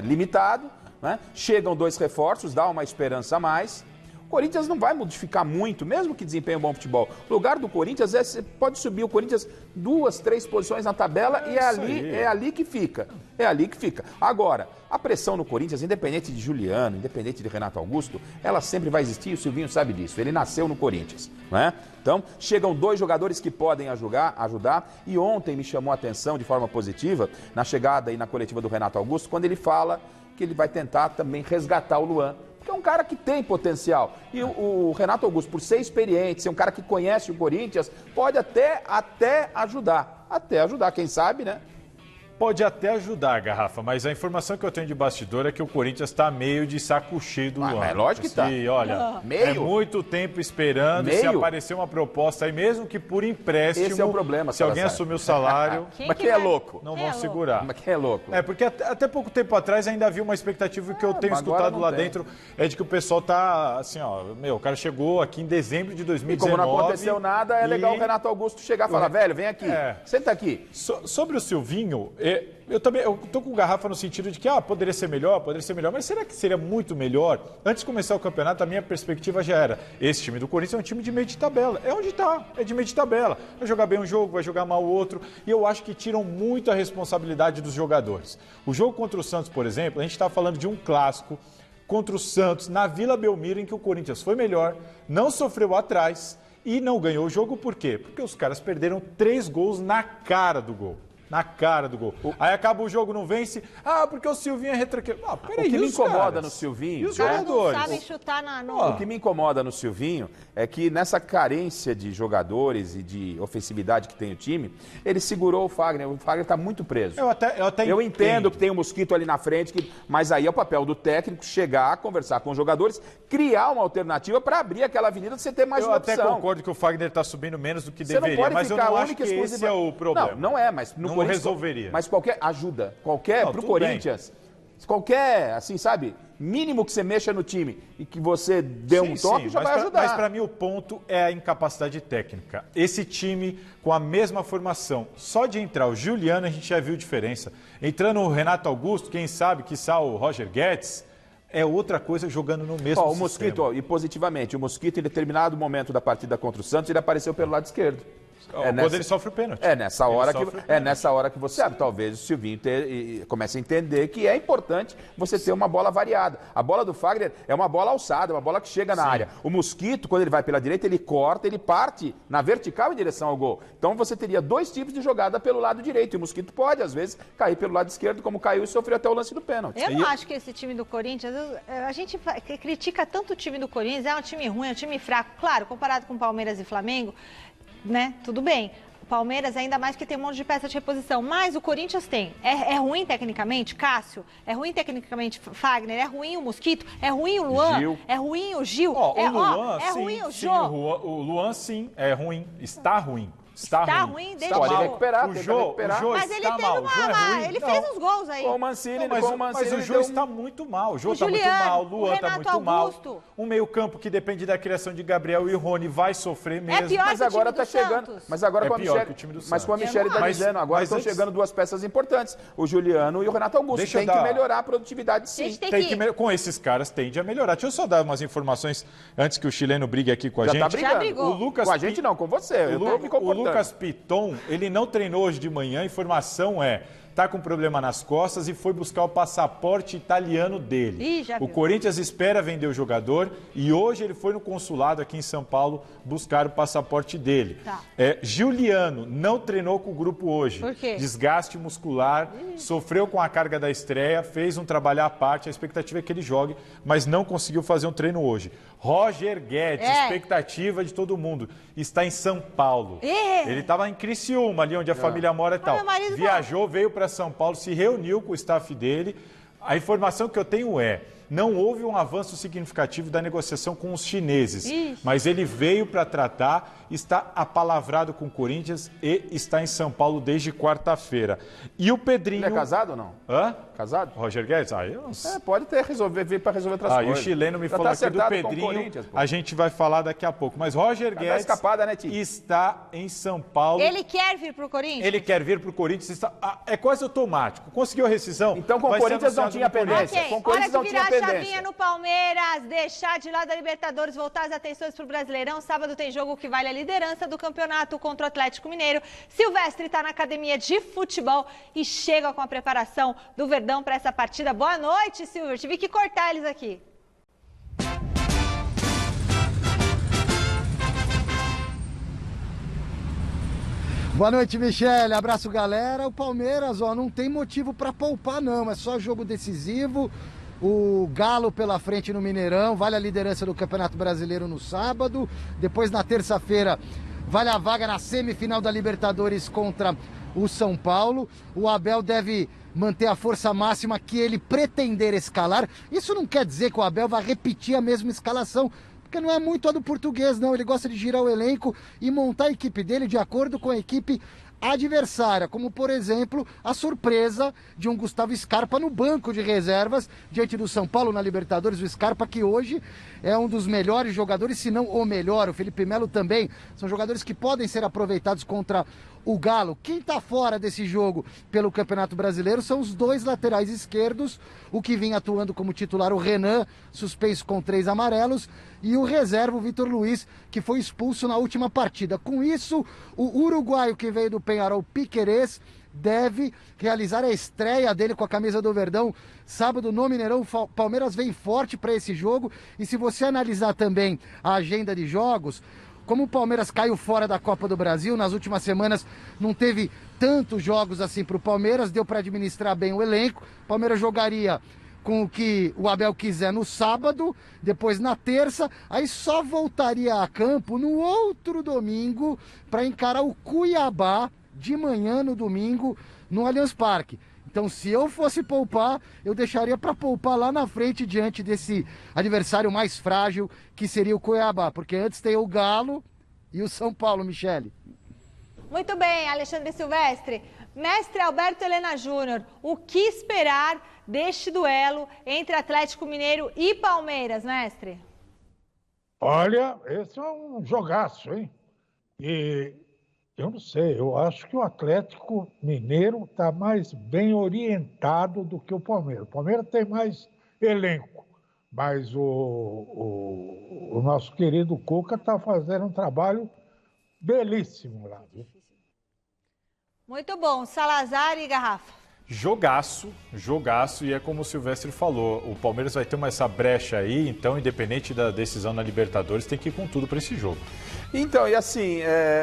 limitado, né? Chegam 2 reforços, dá uma esperança a mais. O Corinthians não vai modificar muito, mesmo que desempenhe um bom futebol. O lugar do Corinthians pode subir o Corinthians 2, 3 posições na tabela e é ali que fica. É ali que fica. Agora, a pressão no Corinthians, independente de Juliano, independente de Renato Augusto, ela sempre vai existir e o Silvinho sabe disso. Ele nasceu no Corinthians, né? Então, chegam 2 jogadores que podem ajudar. E ontem me chamou a atenção de forma positiva, na chegada e na coletiva do Renato Augusto, quando ele fala que ele vai tentar também resgatar o Luan. Que é um cara que tem potencial. E o Renato Augusto, por ser experiente, ser um cara que conhece o Corinthians, pode até ajudar. Até ajudar, quem sabe, né? Pode até ajudar, Garrafa, mas a informação que eu tenho de bastidor é que o Corinthians está meio de saco cheio do Luan. É lógico que tá. E olha, é muito tempo esperando. Se aparecer uma proposta aí, mesmo que por empréstimo. Esse é o problema, se alguém assumir o salário. Mas quem é louco? Não vão segurar. Mas quem é louco? É, porque até pouco tempo atrás ainda havia uma expectativa que eu tenho escutado lá dentro, é de que o pessoal tá assim, ó, o cara chegou aqui em dezembro de 2019. E como não aconteceu nada, é legal o Renato Augusto chegar e falar, velho, vem aqui, senta aqui. Sobre o Silvinho, eu tô com Garrafa no sentido de que poderia ser melhor, mas será que seria muito melhor? Antes de começar o campeonato, a minha perspectiva já era, esse time do Corinthians é um time de meio de tabela, é onde tá, é de meio de tabela, vai jogar bem um jogo, vai jogar mal o outro, e eu acho que tiram muito a responsabilidade dos jogadores. O jogo contra o Santos, por exemplo, a gente está falando de um clássico contra o Santos na Vila Belmiro, em que o Corinthians foi melhor, não sofreu atrás e não ganhou o jogo, por quê? Porque os caras perderam 3 gols na cara do gol. Na cara do gol. Aí acaba o jogo, não vence. Porque o Silvinho é retranqueiro. Peraí, o que me incomoda no Silvinho... E os jogadores? Não sabem chutar O que me incomoda no Silvinho é que nessa carência de jogadores e de ofensividade que tem o time, ele segurou o Fagner. O Fagner está muito preso. Eu entendo que tem um mosquito ali na frente, mas aí é o papel do técnico chegar, conversar com os jogadores, criar uma alternativa para abrir aquela avenida e você ter mais uma opção. Eu até concordo que o Fagner está subindo menos do que deveria, mas eu não acho que esse é o problema. Não é, mas no Corinthians, resolveria. Mas qualquer ajuda, pro Corinthians, qualquer, assim, sabe, mínimo que você mexa no time e que você dê um toque, já vai ajudar. Mas para mim o ponto é a incapacidade técnica. Esse time com a mesma formação, só de entrar o Juliano a gente já viu diferença. Entrando o Renato Augusto, quem sabe, quiçá o Roger Guedes, é outra coisa jogando no mesmo sistema. O Mosquito, e positivamente, o Mosquito em determinado momento da partida contra o Santos, ele apareceu pelo lado esquerdo. Quando ele sofre o pênalti. Nessa hora que você abre. Talvez o Silvinho comece a entender que é importante você ter uma bola variada. A bola do Fagner é uma bola alçada, uma bola que chega na área. O Mosquito, quando ele vai pela direita, ele corta, ele parte na vertical em direção ao gol. Então você teria 2 tipos de jogada pelo lado direito. E o Mosquito pode, às vezes, cair pelo lado esquerdo, como caiu e sofreu até o lance do pênalti. Eu não acho que esse time do Corinthians... A gente critica tanto o time do Corinthians, é um time ruim, é um time fraco. Claro, comparado com Palmeiras e Flamengo, né? Tudo bem. O Palmeiras ainda mais que tem um monte de peça de reposição. Mas o Corinthians tem. É ruim tecnicamente, Cássio? É ruim tecnicamente, Fagner? É ruim o Mosquito? É ruim o Luan? Gil. É ruim o Gil? O Luan, é sim, ruim o sim, Jô? o Luan, sim, é ruim. Está ruim. Está ruim desde pode recuperar, o Jô mas ele teve ele fez uns gols aí. Com o Mancini, mas o Jô está muito mal. O Jô está muito mal, o Luan está muito mal. Um meio-campo que depende da criação de Gabriel e Rony vai sofrer mesmo. É pior mas agora está chegando. Mas agora com a Michele está dizendo, agora estão chegando 2 peças importantes. O Juliano e o Renato Augusto. Tem que melhorar a produtividade, sim. Com esses caras tende a melhorar. Deixa eu só dar umas informações antes que o chileno brigue aqui com a gente. Já tá brigando. Com a gente não, com você. Eu tô me comportando. O Lucas Piton, ele não treinou hoje de manhã, a informação tá com problema nas costas e foi buscar o passaporte italiano dele. O Corinthians espera vender o jogador e hoje ele foi no consulado aqui em São Paulo buscar o passaporte dele. Juliano não treinou com o grupo hoje. Por quê? Desgaste muscular, sofreu com a carga da estreia, fez um trabalho à parte, a expectativa é que ele jogue, mas não conseguiu fazer um treino hoje. Roger Guedes, expectativa de todo mundo, está em São Paulo. Ele estava em Criciúma, ali onde a família mora e tal. Viajou, veio para São Paulo, se reuniu com o staff dele. A informação que eu tenho não houve um avanço significativo da negociação com os chineses, mas ele veio para tratar, está apalavrado com o Corinthians e está em São Paulo desde quarta-feira. E o Pedrinho... Ele é casado ou não? Casado? Roger Guedes? Eu não sei. Pode vir para resolver outras coisas. E o chileno me falou aqui do Pedrinho, a gente vai falar daqui a pouco. Mas Roger Guedes está em São Paulo. Ele quer vir para o Corinthians? Ele quer vir para o Corinthians, é quase automático. Conseguiu a rescisão. Então com o Corinthians não tinha pendência. Com o Corinthians não tinha pendência. Chavinha no Palmeiras, deixar de lado a Libertadores, voltar as atenções para o Brasileirão. Sábado tem jogo que vale a liderança do campeonato contra o Atlético Mineiro. Silvestre está na academia de futebol e chega com a preparação do Verdão para essa partida. Boa noite, Silvio. Tive que cortar eles aqui. Boa noite, Michele. Abraço, galera. O Palmeiras, não tem motivo para poupar, não. É só jogo decisivo. O Galo pela frente no Mineirão, vale a liderança do Campeonato Brasileiro no sábado. Depois, na terça-feira, vale a vaga na semifinal da Libertadores contra o São Paulo. O Abel deve manter a força máxima que ele pretender escalar. Isso não quer dizer que o Abel vai repetir a mesma escalação, porque não é muito a do português, não. Ele gosta de girar o elenco e montar a equipe dele de acordo com a equipe adversária, como por exemplo a surpresa de um Gustavo Scarpa no banco de reservas diante do São Paulo na Libertadores. O Scarpa, que hoje é um dos melhores jogadores, se não o melhor. O Felipe Melo também. São jogadores que podem ser aproveitados contra o Galo. Quem está fora desse jogo pelo Campeonato Brasileiro são os dois laterais esquerdos, o que vinha atuando como titular, o Renan, suspenso com 3 amarelos, e o reserva, o Vitor Luiz, que foi expulso na última partida. Com isso, o uruguaio que veio do Peñarol, Piquerez, deve realizar a estreia dele com a camisa do Verdão sábado no Mineirão. O Palmeiras vem forte para esse jogo, e se você analisar também a agenda de jogos, como o Palmeiras caiu fora da Copa do Brasil, nas últimas semanas não teve tantos jogos assim para o Palmeiras, deu para administrar bem o elenco. O Palmeiras jogaria com o que o Abel quiser no sábado, depois na terça, aí só voltaria a campo no outro domingo para encarar o Cuiabá de manhã no domingo no Allianz Parque. Então, se eu fosse poupar, eu deixaria para poupar lá na frente, diante desse adversário mais frágil, que seria o Cuiabá, porque antes tem o Galo e o São Paulo, Michele. Muito bem, Alexandre Silvestre. Mestre Alberto Helena Júnior, o que esperar deste duelo entre Atlético Mineiro e Palmeiras, mestre? Olha, esse é um jogaço, hein? E eu não sei, eu acho que o Atlético Mineiro está mais bem orientado do que o Palmeiras. O Palmeiras tem mais elenco, mas o nosso querido Cuca está fazendo um trabalho belíssimo lá, viu? Muito bom. Salazar e Garrafa. Jogaço, e é como o Silvestre falou, o Palmeiras vai ter essa brecha aí, então independente da decisão na Libertadores, tem que ir com tudo para esse jogo. Então, e assim,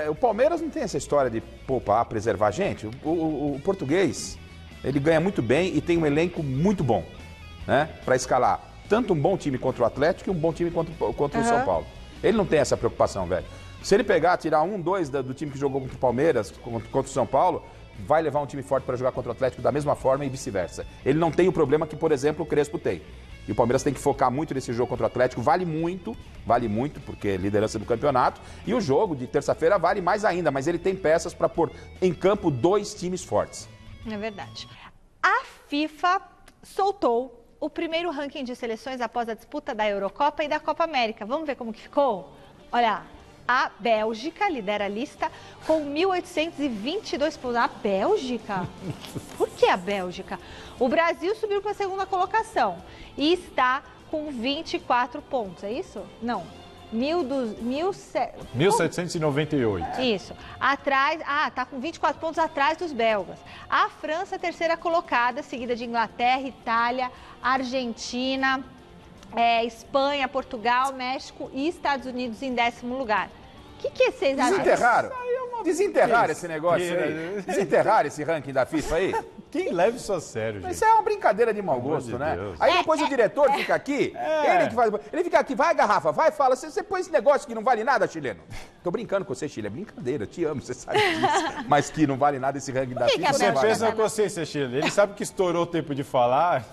o Palmeiras não tem essa história de poupar, preservar a gente. O português, ele ganha muito bem e tem um elenco muito bom, né, para escalar tanto um bom time contra o Atlético e um bom time contra o São Paulo. Ele não tem essa preocupação, velho. Se ele pegar, tirar 1, 2 do time que jogou contra o Palmeiras, contra o São Paulo, vai levar um time forte para jogar contra o Atlético da mesma forma e vice-versa. Ele não tem o problema que, por exemplo, o Crespo tem. E o Palmeiras tem que focar muito nesse jogo contra o Atlético. Vale muito, porque é liderança do campeonato. E o jogo de terça-feira vale mais ainda, mas ele tem peças para pôr em campo 2 times fortes. É verdade. A FIFA soltou o primeiro ranking de seleções após a disputa da Eurocopa e da Copa América. Vamos ver como que ficou? Olha, a Bélgica lidera a lista com 1.822 pontos. A Bélgica? Por que a Bélgica? O Brasil subiu para a segunda colocação e está com 24 pontos, é isso? Não. 1.798. Isso. Atrás, tá com 24 pontos atrás dos belgas. A França, terceira colocada, seguida de Inglaterra, Itália, Argentina, Espanha, Portugal, México e Estados Unidos em 10º lugar. O que vocês acham? Desenterraram esse negócio aí? Desenterraram esse ranking da FIFA aí? Quem leva isso a sério, gente? Isso é uma brincadeira de mau gosto, né? Deus. Aí depois o diretor fica aqui, ele fica aqui, vai, Garrafa, vai, fala, você põe esse negócio que não vale nada, chileno. Tô brincando com você, Chile, é brincadeira, te amo, você sabe disso. Mas que não vale nada esse ranking da FIFA. Você pensa com você, Chile, ele sabe que estourou o tempo de falar,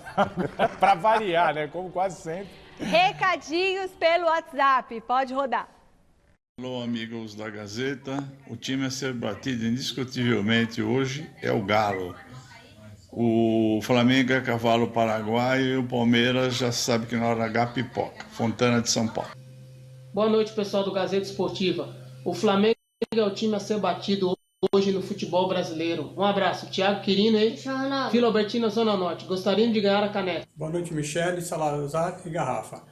pra variar, né? Como quase sempre. Recadinhos pelo WhatsApp, pode rodar. Alô, amigos da Gazeta. O time a ser batido indiscutivelmente hoje é o Galo. O Flamengo é cavalo paraguaio e o Palmeiras já sabe que na hora H pipoca. Fontana de São Paulo. Boa noite, pessoal do Gazeta Esportiva. O Flamengo é o time a ser batido hoje no futebol brasileiro. Um abraço. Thiago Quirino e Vila Albertina, Zona Norte. Gostariam de ganhar a caneca. Boa noite, Michele, Salazar e Garrafa.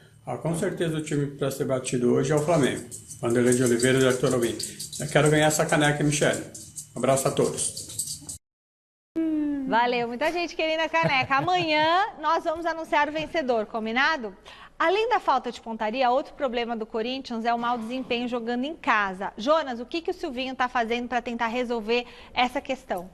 Com certeza o time para ser batido hoje é o Flamengo. Vanderlei de Oliveira e Arthur Alvim. Eu quero ganhar essa caneca, Michele. Um abraço a todos. Valeu, muita gente querendo a caneca. Amanhã nós vamos anunciar o vencedor, combinado? Além da falta de pontaria, outro problema do Corinthians é o mau desempenho jogando em casa. Jonas, o que o Silvinho está fazendo para tentar resolver essa questão?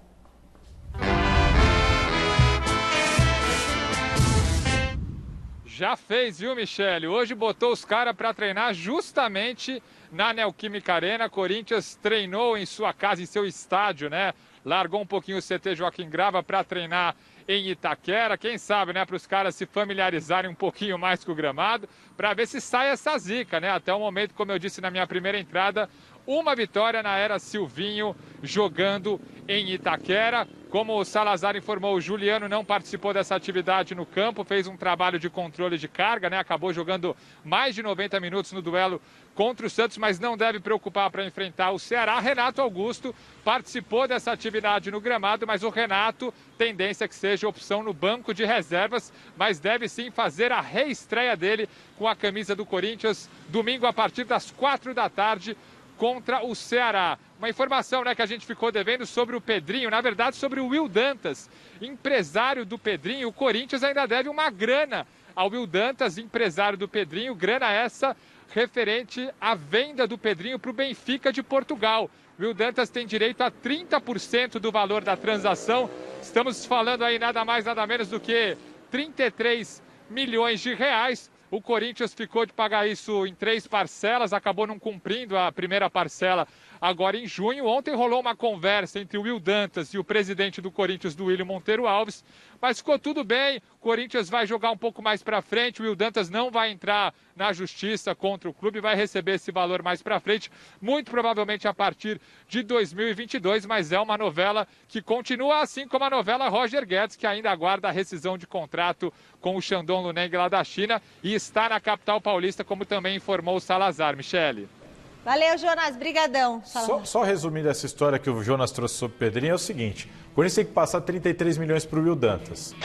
Já fez, viu, Michele? Hoje botou os caras para treinar justamente na Neoquímica Arena. Corinthians treinou em sua casa, em seu estádio, né? largou um pouquinho o CT Joaquim Grava para treinar em Itaquera, quem sabe, né, para os caras se familiarizarem um pouquinho mais com o gramado, para ver se sai essa zica, né? Até o momento, como eu disse na minha primeira entrada, uma vitória na era Silvinho jogando em Itaquera. Como o Salazar informou, o Juliano não participou dessa atividade no campo, fez um trabalho de controle de carga, né? Acabou jogando mais de 90 minutos no duelo contra o Santos, mas não deve preocupar para enfrentar o Ceará. Renato Augusto participou dessa atividade no gramado, mas o Renato, tendência que seja opção no banco de reservas, mas deve sim fazer a reestreia dele com a camisa do Corinthians, domingo a partir das 4 da tarde, contra o Ceará. Uma informação, né, que a gente ficou devendo sobre o Pedrinho, na verdade sobre o Will Dantas, empresário do Pedrinho. O Corinthians ainda deve uma grana ao Will Dantas, empresário do Pedrinho, grana essa referente à venda do Pedrinho para o Benfica de Portugal. O Will Dantas tem direito a 30% do valor da transação. Estamos falando aí nada mais, nada menos do que 33 milhões de reais. O Corinthians ficou de pagar isso em 3 parcelas, acabou não cumprindo a primeira parcela agora em junho. Ontem rolou uma conversa entre o Will Dantas e o presidente do Corinthians, do William Monteiro Alves, mas ficou tudo bem. O Corinthians vai jogar um pouco mais para frente, o Will Dantas não vai entrar na justiça contra o clube, vai receber esse valor mais para frente, muito provavelmente a partir de 2022, mas é uma novela que continua, assim como a novela Roger Guedes, que ainda aguarda a rescisão de contrato com o Shandong Luneng lá da China e está na capital paulista, como também informou o Salazar. Michele. Valeu, Jonas. Brigadão. Só resumindo essa história que o Jonas trouxe sobre o Pedrinho, é o seguinte: o Corinthians tem que passar 33 milhões para o Will Dantas.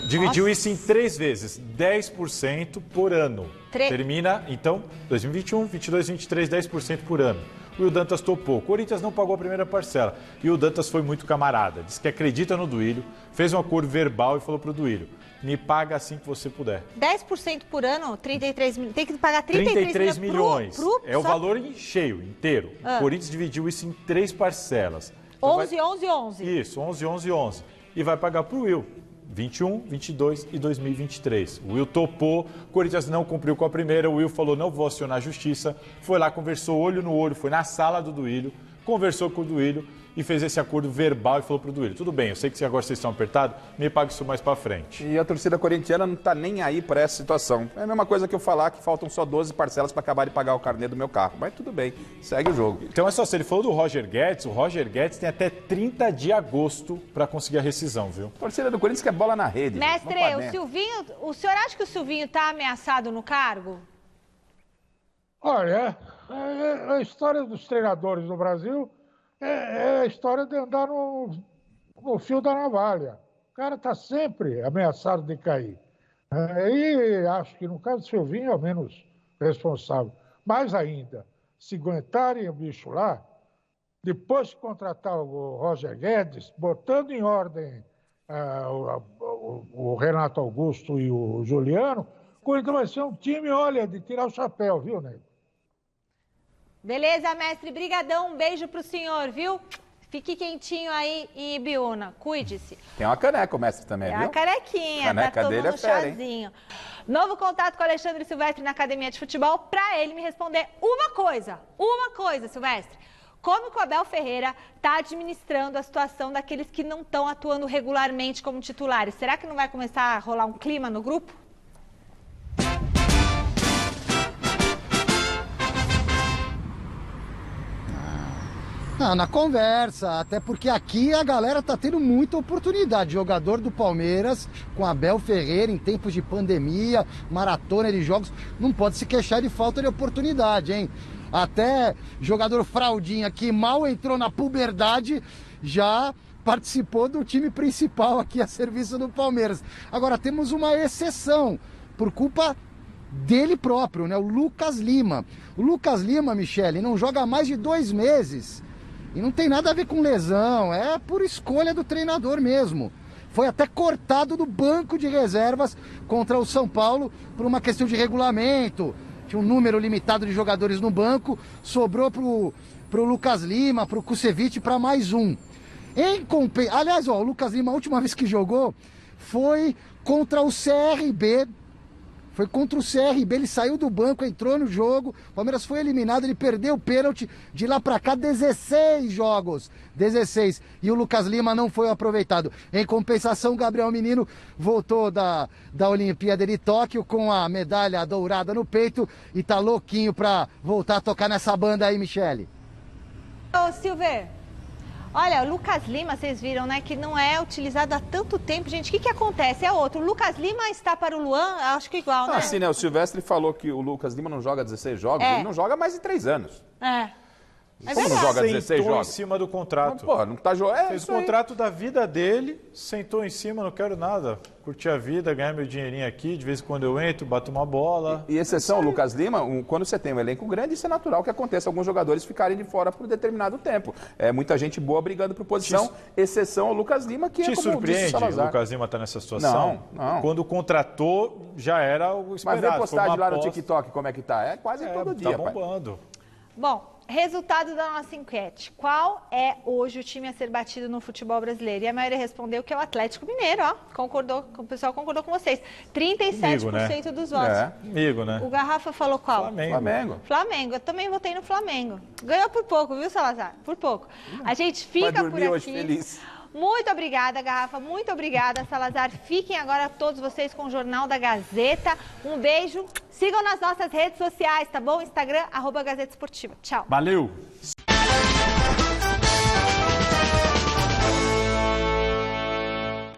Dividiu isso em 3 vezes, 10% por ano. Termina, então, 2021, 22, 23, 10% por ano. O Will Dantas topou. O Corinthians não pagou a primeira parcela. E o Dantas foi muito camarada. Disse que acredita no Duílio, fez um acordo verbal e falou para o Duílio: me paga assim que você puder. 10% por ano, 33 milhões. Tem que pagar 33 milhões. É o valor em cheio, inteiro. O Corinthians dividiu isso em 3 parcelas. Então 11, 11, 11. Isso, 11, 11, 11. E vai pagar para o Will. 21, 22 e 2023. O Will topou, o Corinthians não cumpriu com a primeira, o Will falou: não vou acionar a justiça, foi lá, conversou olho no olho, foi na sala do Duílio, conversou com o Duílio e fez esse acordo verbal e falou pro Duílio: tudo bem, eu sei que agora vocês estão apertados, me paga isso mais para frente. E a torcida corintiana não tá nem aí para essa situação. É a mesma coisa que eu falar que faltam só 12 parcelas para acabar de pagar o carnê do meu carro. Mas tudo bem, segue o jogo. Então é só, se ele falou do Roger Guedes, o Roger Guedes tem até 30 de agosto para conseguir a rescisão, viu? A torcida do Corinthians quer bola na rede. Mestre, o Silvinho, o senhor acha que o Silvinho tá ameaçado no cargo? Olha, a história dos treinadores no Brasil é a história de andar no fio da navalha. O cara está sempre ameaçado de cair. E acho que no caso do Silvinho é o menos responsável. Mais ainda, se aguentarem o bicho lá, depois de contratar o Roger Guedes, botando em ordem o Renato Augusto e o Juliano, o Corinthians vai ser um time, olha, de tirar o chapéu, viu, Nego? Beleza, mestre. Brigadão. Um beijo pro senhor, viu? Fique quentinho aí em Ibiúna. Cuide-se. Tem uma caneca o mestre também, viu? A canequinha. A caneca tá dele é fera, chazinho. Novo contato com o Alexandre Silvestre na Academia de Futebol para ele me responder uma coisa, Silvestre. Como que o Abel Ferreira está administrando a situação daqueles que não estão atuando regularmente como titulares? Será que não vai começar a rolar um clima no grupo? Na conversa, até porque aqui a galera tá tendo muita oportunidade. Jogador do Palmeiras com Abel Ferreira em tempos de pandemia, maratona de jogos, não pode se queixar de falta de oportunidade, hein? Até jogador fraldinha que mal entrou na puberdade já participou do time principal aqui a serviço do Palmeiras. Agora temos uma exceção, por culpa dele próprio, né? O Lucas Lima. O Lucas Lima, Michele, não joga há mais de 2 meses. E não tem nada a ver com lesão, é por escolha do treinador mesmo. Foi até cortado do banco de reservas contra o São Paulo por uma questão de regulamento. Tinha um número limitado de jogadores no banco, sobrou pro Lucas Lima, pro Kusevich, para mais um. Aliás, o Lucas Lima, a última vez que jogou foi contra o CRB, Foi contra o CRB, ele saiu do banco, entrou no jogo, o Palmeiras foi eliminado, ele perdeu o pênalti, de lá pra cá 16 jogos, 16, e o Lucas Lima não foi aproveitado. Em compensação, o Gabriel Menino voltou da Olimpíada de Tóquio com a medalha dourada no peito e tá louquinho pra voltar a tocar nessa banda aí, Michele. Ô, Silver, olha, o Lucas Lima, vocês viram, né, que não é utilizado há tanto tempo. Gente, o que acontece? É outro. O Lucas Lima está para o Luan, acho que igual, né? Assim, né? O Silvestre falou que o Lucas Lima não joga 16 jogos, ele não joga há mais de 3 anos. Como não joga 16 sentou jogos? Em cima do contrato. Não, pô, não tá jogando. Fez o contrato da vida dele, sentou em cima, não quero nada. Curtir a vida, ganhar meu dinheirinho aqui, de vez em quando eu entro, bato uma bola. E exceção, Lucas Lima, quando você tem um elenco grande, isso é natural que aconteça alguns jogadores ficarem de fora por determinado tempo. É muita gente boa brigando por posição, exceção ao Lucas Lima, que é como surpreende disse o Lucas Lima estar nessa situação? Não. Quando contratou, já era o esperado. Mas vê postagem lá no TikTok como é que tá. É quase todo dia, tá bombando. Bom, resultado da nossa enquete. Qual é hoje o time a ser batido no futebol brasileiro? E a maioria respondeu que é o Atlético Mineiro, ó. O pessoal concordou com vocês. 37% Comigo, né? dos votos. Comigo, né? O Garrafa falou qual? Flamengo. Eu também votei no Flamengo. Ganhou por pouco, viu, Salazar? Por pouco. A gente fica por aqui. Hoje feliz. Muito obrigada, Garrafa. Muito obrigada, Salazar. Fiquem agora todos vocês com o Jornal da Gazeta. Um beijo. Sigam nas nossas redes sociais, tá bom? Instagram, @Gazeta Esportiva. Tchau. Valeu!